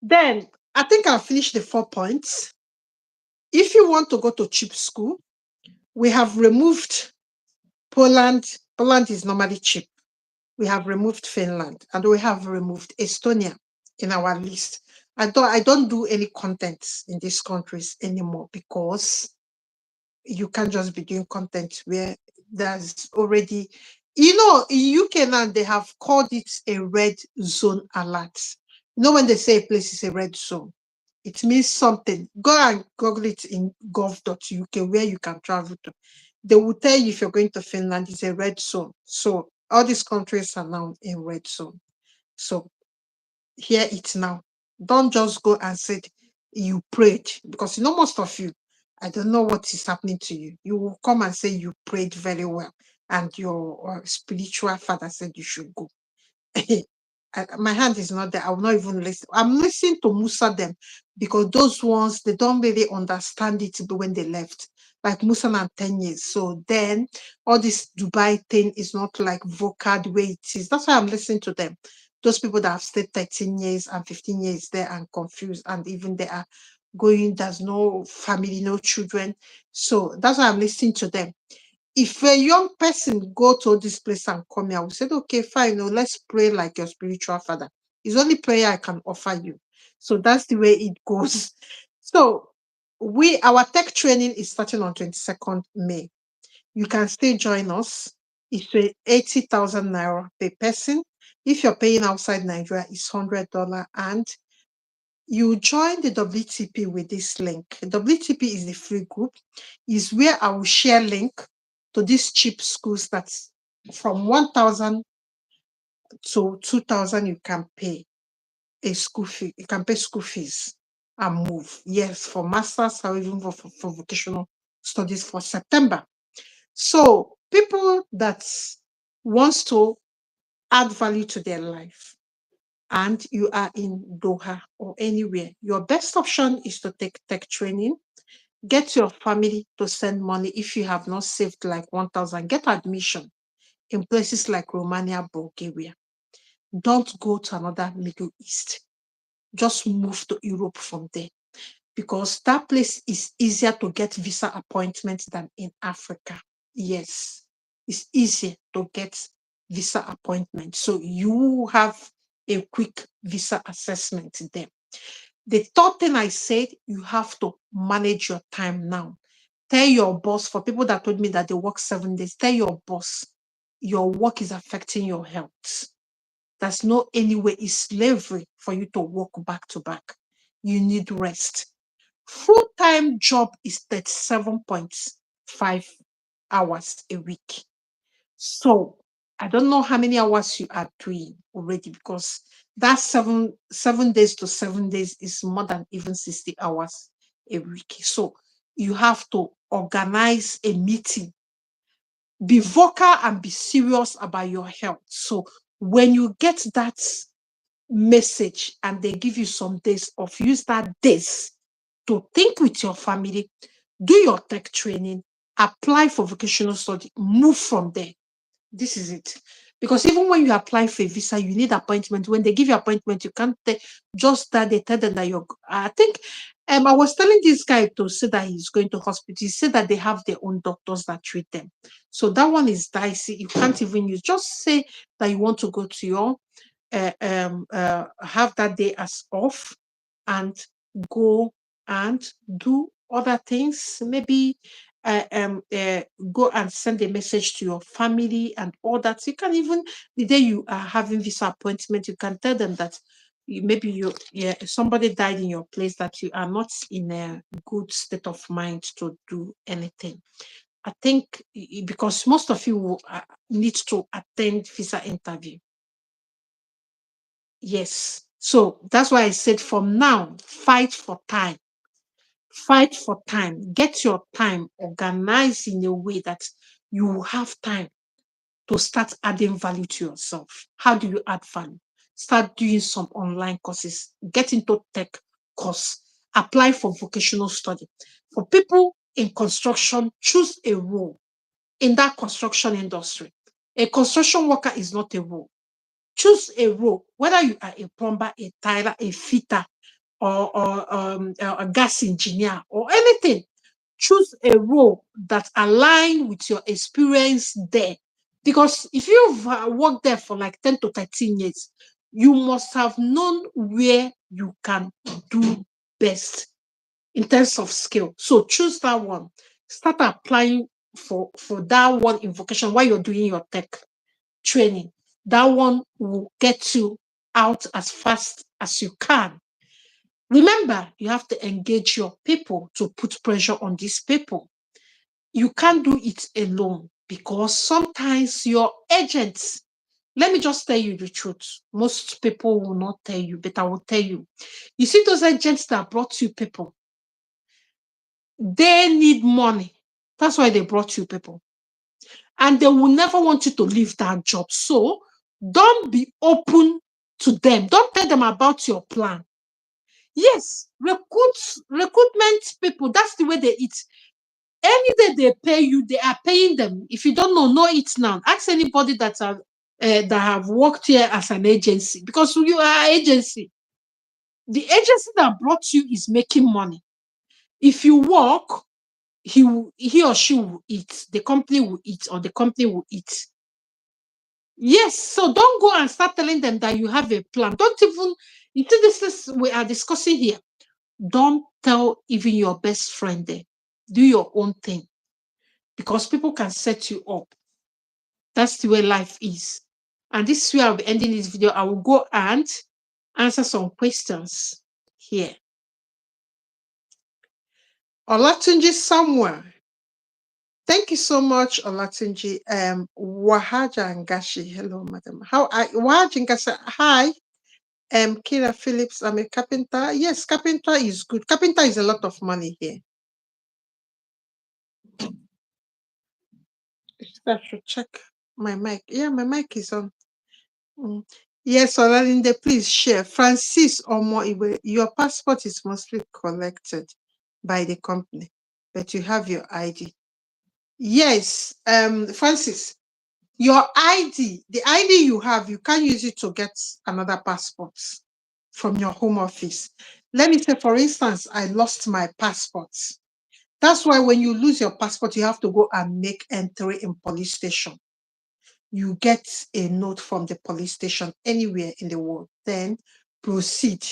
Then I think I'll finish the 4 points. If you want to go to cheap school, we have removed Poland. Poland is normally cheap. We have removed Finland and we have removed Estonia in our list. I don't do any content in these countries anymore because you can't just be doing content where there's already, in UK now they have called it a red zone alert. When they say a place is a red zone, it means something. Go and Google it in gov.uk where you can travel to. They will tell you if you're going to Finland, it's a red zone. So all these countries are now in red zone. So hear it now. Don't just go and say you prayed, because most of you, I don't know what is happening to you. You will come and say you prayed very well, and your spiritual father said you should go. My hand is not there. I will not even listen. I'm listening to Musa them, because those ones, they don't really understand it when they left. Like Musa and 10 years. So then all this Dubai thing is not like vocal the way it is. That's why I'm listening to them. Those people that have stayed 13 years and 15 years there and confused, and even they are going, there's no family, no children. So that's why I'm listening to them. If a young person go to this place and come here, we said, okay, fine, let's pray like your spiritual father. It's only prayer I can offer you. So that's the way it goes. So our tech training is starting on 22nd May. You can still join us. It's 80,000 naira per person. If you're paying outside Nigeria, it's $100. And you join the WTP with this link. WTP is the free group, is where I will share link to these cheap schools that's from 1,000 to 2,000 you can pay a school fee. You can pay school fees and move. Yes, for masters or even for vocational studies for September. So people that wants to add value to their life, and you are in Doha or anywhere, your best option is to take tech training. Get your family to send money. If you have not saved like 1,000, get admission in places like Romania, Bulgaria. Don't go to another Middle East. Just move to Europe from there, because that place is easier to get visa appointments than in Africa. Yes, it's easier to get visa appointments. So you have a quick visa assessment there. The third thing I said, you have to manage your time now. Tell your boss, for people that told me that they work 7 days, tell your boss your work is affecting your health. There's no any way, it's slavery for you to work back to back. You need rest. Full-time job is 37.5 hours a week. So I don't know how many hours you are doing already, because that 7 days to 7 days is more than even 60 hours a week. So you have to organize a meeting, be vocal and be serious about your health. So when you get that message and they give you some days off, use that days to think with your family, do your tech training, apply for vocational study, move from there. This is it. Because even when you apply for a visa, you need appointment. When they give you appointment, you can't just that they tell them that you're. I think I was telling this guy to say that he's going to hospital. He said that they have their own doctors that treat them. So that one is dicey. You can't even use. Just say that you want to go to your have that day as off and go and do other things. Maybe go and send a message to your family and all that. You can even, the day you are having visa appointment, you can tell them that maybe somebody died in your place, that you are not in a good state of mind to do anything. I think because most of you will need to attend visa interview. Yes. So that's why I said from now, fight for time. Fight for time. Get your time organized in a way that you have time to start adding value to yourself. How do you add value? Start doing some online courses. Get into tech course. Apply for vocational study. For people in construction, choose a role in that construction industry. A construction worker is not a role. Choose a role, whether you are a plumber, a tiler, a fitter, or a gas engineer, or anything. Choose a role that align with your experience there. Because if you've worked there for like 10 to 13 years, you must have known where you can do best in terms of skill. So choose that one. Start applying for that one in vocation while you're doing your tech training. That one will get you out as fast as you can. Remember, you have to engage your people to put pressure on these people. You can't do it alone because sometimes your agents, let me just tell you the truth. Most people will not tell you, but I will tell you. You see those agents that brought you people, they need money. That's why they brought you people. And they will never want you to leave that job. So don't be open to them. Don't tell them about your plan. Yes, recruitment people, that's the way they eat. Any day they pay you, they are paying them. If you don't know it now. Ask anybody that have worked here as an agency, because you are an agency. The agency that brought you is making money. If you work, he or she will eat. The company will eat, or the company will eat. Yes, so don't go and start telling them that you have a plan. Don't even, you see, this is we are discussing here. Don't tell even your best friend there. Do your own thing because people can set you up. That's the way life is. And this is where I'll be ending this video. I will go and answer some questions here. Olatunji Samuel. Thank you so much, Olatunji. Wahaja Ngashi. Hello, madam. Wahaja Ngashi. Hi. Kira Phillips, I'm a carpenter. Yes, carpenter is good. Carpenter is a lot of money here. I should check my mic. Yeah, my mic is on. Yes, Olalinde, please share. Francis Omo Iwe, your passport is mostly collected by the company, but you have your ID. Yes, Francis, your ID, the ID you have, you can't use it to get another passport from your home office. Let me say, for instance, I lost my passport. That's why when you lose your passport, you have to go and make entry in police station. You get a note from the police station anywhere in the world. Then proceed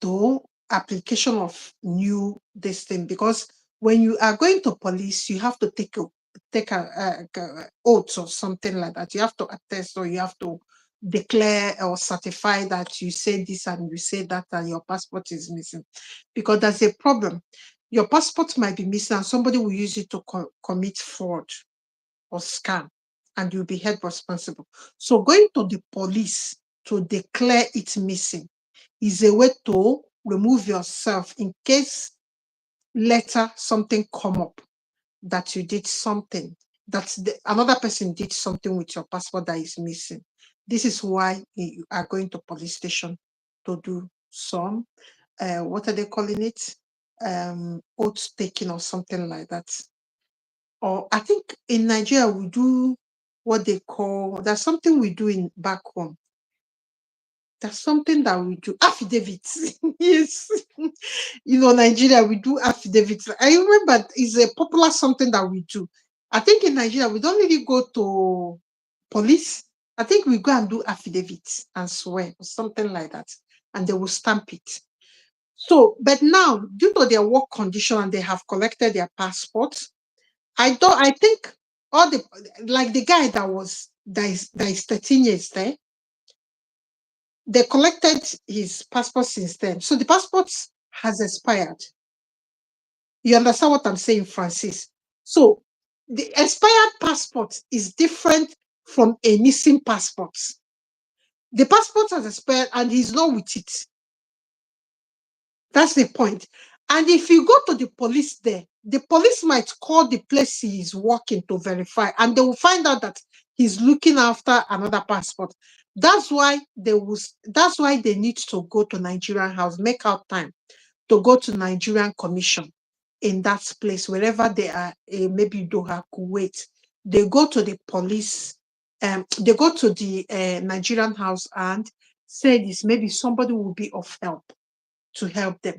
to application of new this thing, because when you are going to police, you have to take a oath or something like that. You have to attest, or you have to declare or certify that you say this and you say that, and your passport is missing, because there's a problem. Your passport might be missing and somebody will use it to commit fraud or scam, and you'll be held responsible. So going to the police to declare it missing is a way to remove yourself in case later something come up that you did something, that another person did something with your passport that is missing. This is why you are going to police station to do some, what are they calling it? Oath taking or something like that. Or I think in Nigeria we do what they call, there's something we do in back home. There's something that we do, affidavits. Yes. Nigeria, we do affidavits. I remember it's a popular something that we do. I think in Nigeria, we don't really go to police. I think we go and do affidavits and swear or something like that. And they will stamp it. So, but now, due to their work condition and they have collected their passports, I think all the, like the guy that is 13 years there, they collected his passport since then. So the passport has expired. You understand what I'm saying, Francis? So the expired passport is different from a missing passport. The passport has expired and he's not with it. That's the point. And if you go to the police there, the police might call the place he is working to verify, and they will find out that he's looking after another passport. That's why they need to go to Nigerian house, make out time to go to Nigerian commission in that place, wherever they are, maybe Doha, Kuwait. They go to the police, they go to the Nigerian house and say this, maybe somebody will be of help to help them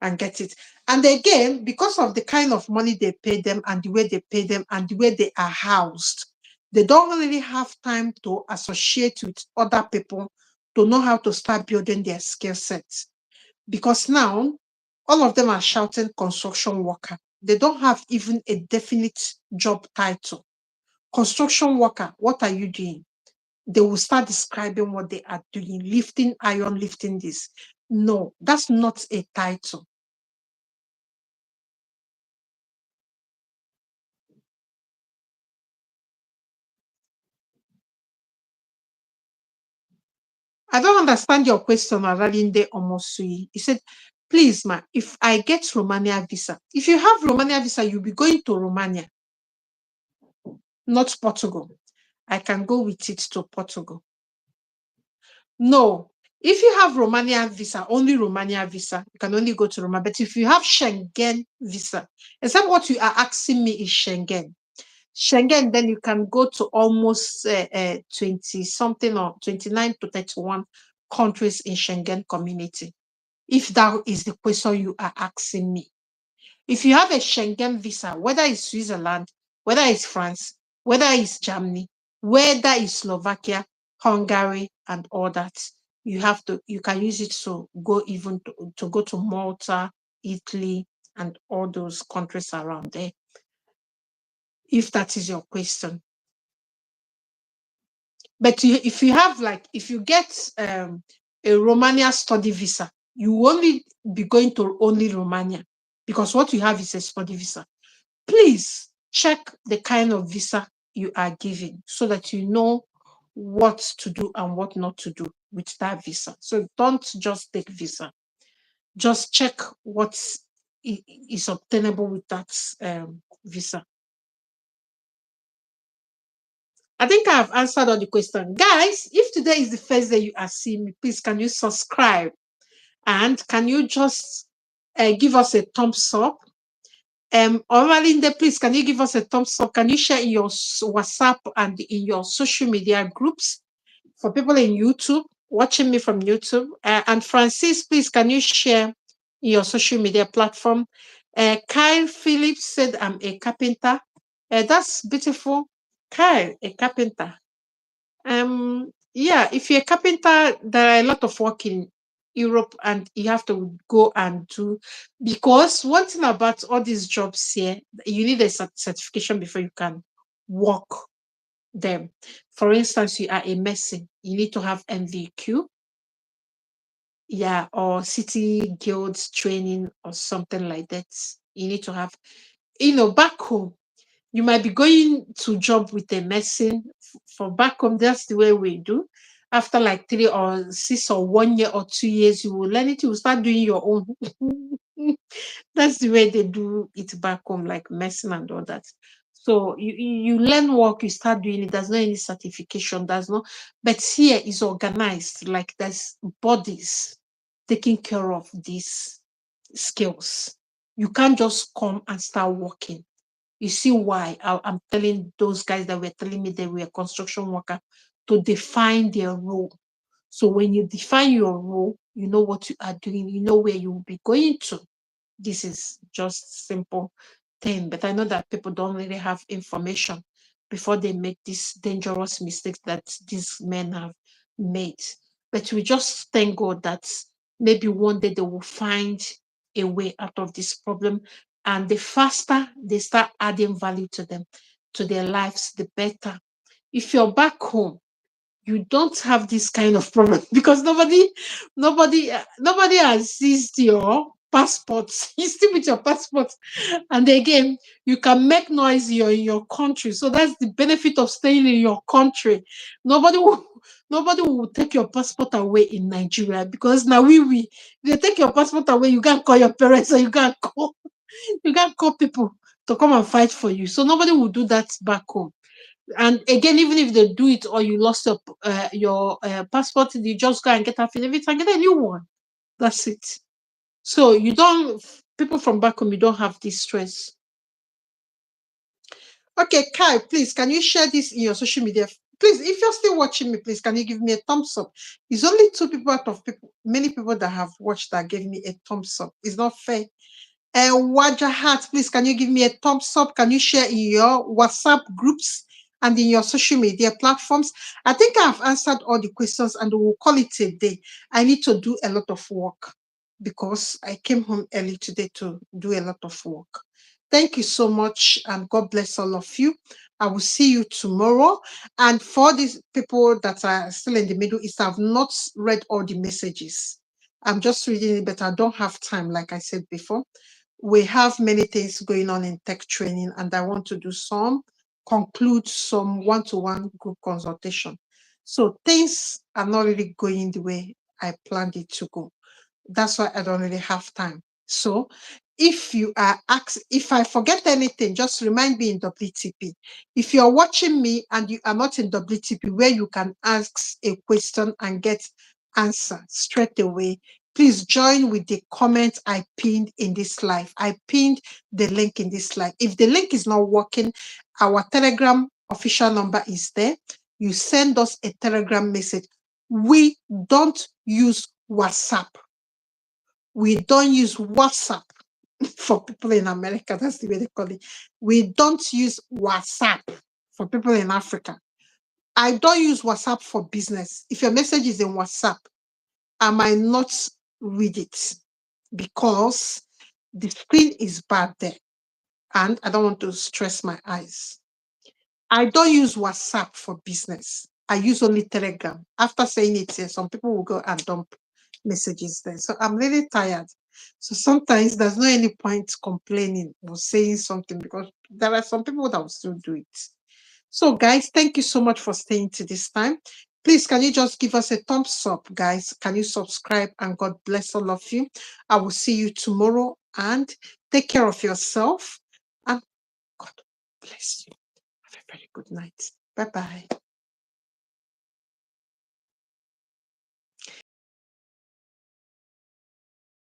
and get it. And again, because of the kind of money they pay them and the way they pay them and the way they are housed, they don't really have time to associate with other people to know how to start building their skill sets. Because now, all of them are shouting construction worker. They don't have even a definite job title. Construction worker, what are you doing? They will start describing what they are doing, lifting iron, lifting this. No, that's not a title. I don't understand your question, Aralinde Omosui. He said, please, ma, if I get Romania visa, if you have Romania visa, you'll be going to Romania, not Portugal. I can go with it to Portugal. No, if you have Romania visa, only Romania visa, you can only go to Romania. But if you have Schengen visa, except what you are asking me is Schengen. Schengen, then you can go to almost 20 something or 29 to 31 countries in Schengen community. If that is the question you are asking me. If you have a Schengen visa, whether it's Switzerland, whether it's France, whether it's Germany, whether it's Slovakia, Hungary, and all that, you can use it to go even to go to Malta, Italy, and all those countries around there. If that is your question. But if you have if you get a Romania study visa, you only be going to only Romania because what you have is a study visa. Please check the kind of visa you are giving so that you know what to do and what not to do with that visa. So don't just take visa. Just check what is obtainable with that visa. I think I have answered all the questions. Guys, if today is the first day you are seeing me, please can you subscribe? And can you just give us a thumbs up? Oralinde, please, can you give us a thumbs up? Can you share in your WhatsApp and in your social media groups for people in YouTube, watching me from YouTube? And Francis, please, can you share in your social media platform? Kyle Phillips said, I'm a carpenter. That's beautiful. Kyle, a carpenter. Yeah, if you're a carpenter, there are a lot of work in Europe and you have to go and do, because one thing about all these jobs here, you need a certification before you can work them. For instance, you are a mason, you need to have MVQ, yeah, or City Guilds training or something like that. You need to have, back home you might be going to job with a mason. For back home, that's the way we do. After like 3 or 6 or 1 year or 2 years, you will learn it, you will start doing your own. That's the way they do it back home, like mason and all that. So you learn work, you start doing it. There's no any certification, there's no, but here is organized, like there's bodies taking care of these skills. You can't just come and start working. You see why I'm telling those guys that were telling me they were a construction worker to define their role. So when you define your role, you know what you are doing, you know where you will be going to. This is just simple thing. But I know that people don't really have information before they make these dangerous mistakes that these men have made. But we just thank God that maybe one day they will find a way out of this problem. And the faster they start adding value to them, to their lives, the better. If you're back home, you don't have this kind of problem because nobody has seized your passport. You still with your passport, and again, you can make noise. You're in your country, so that's the benefit of staying in your country. Nobody will nobody will take your passport away in Nigeria, because now we if they take your passport away, you can't call your parents, or you can't call people to come and fight for you. So nobody will do that back home. And again, even if they do it, or you lost your passport, you just go and get affidavit and get a new one. That's it. So you don't, people from back home, you don't have this stress. Okay, Kai, please, can you share this in your social media? Please, if you're still watching me, please, can you give me a thumbs up? It's only 2 people out of many people that have watched that gave me a thumbs up. It's not fair. Wajahat, please, can you give me a thumbs up? Can you share in your WhatsApp groups and in your social media platforms? I think I've answered all the questions, and we'll call it a day. I need to do a lot of work because I came home early today to do a lot of work. Thank you so much, and God bless all of you. I will see you tomorrow. And for these people that are still in the Middle East, I've not read all the messages. I'm just reading it, but I don't have time, like I said before. We have many things going on in tech training, and I want to do conclude some one-to-one group consultation. So things are not really going the way I planned it to go. That's why I don't really have time. So if you are if I forget anything, just remind me in WTP. If you're watching me and you are not in WTP, where you can ask a question and get answer straight away, please join with the comment I pinned in this live. I pinned the link in this live. If the link is not working, our Telegram official number is there. You send us a Telegram message. We don't use WhatsApp. We don't use WhatsApp for people in America. That's the way they call it. We don't use WhatsApp for people in Africa. I don't use WhatsApp for business. If your message is in WhatsApp, I might not read it because the screen is bad there, and I don't want to stress my eyes. I don't use WhatsApp for business. I use only Telegram. After saying it here, some people will go and dump messages there. So I'm really tired. So sometimes there's no any point complaining or saying something, because there are some people that will still do it. So guys, thank you so much for staying to this time. Please, can you just give us a thumbs up, guys? Can you subscribe? And God bless all of you. I will see you tomorrow, and take care of yourself. And God bless you. Have a very good night. Bye-bye.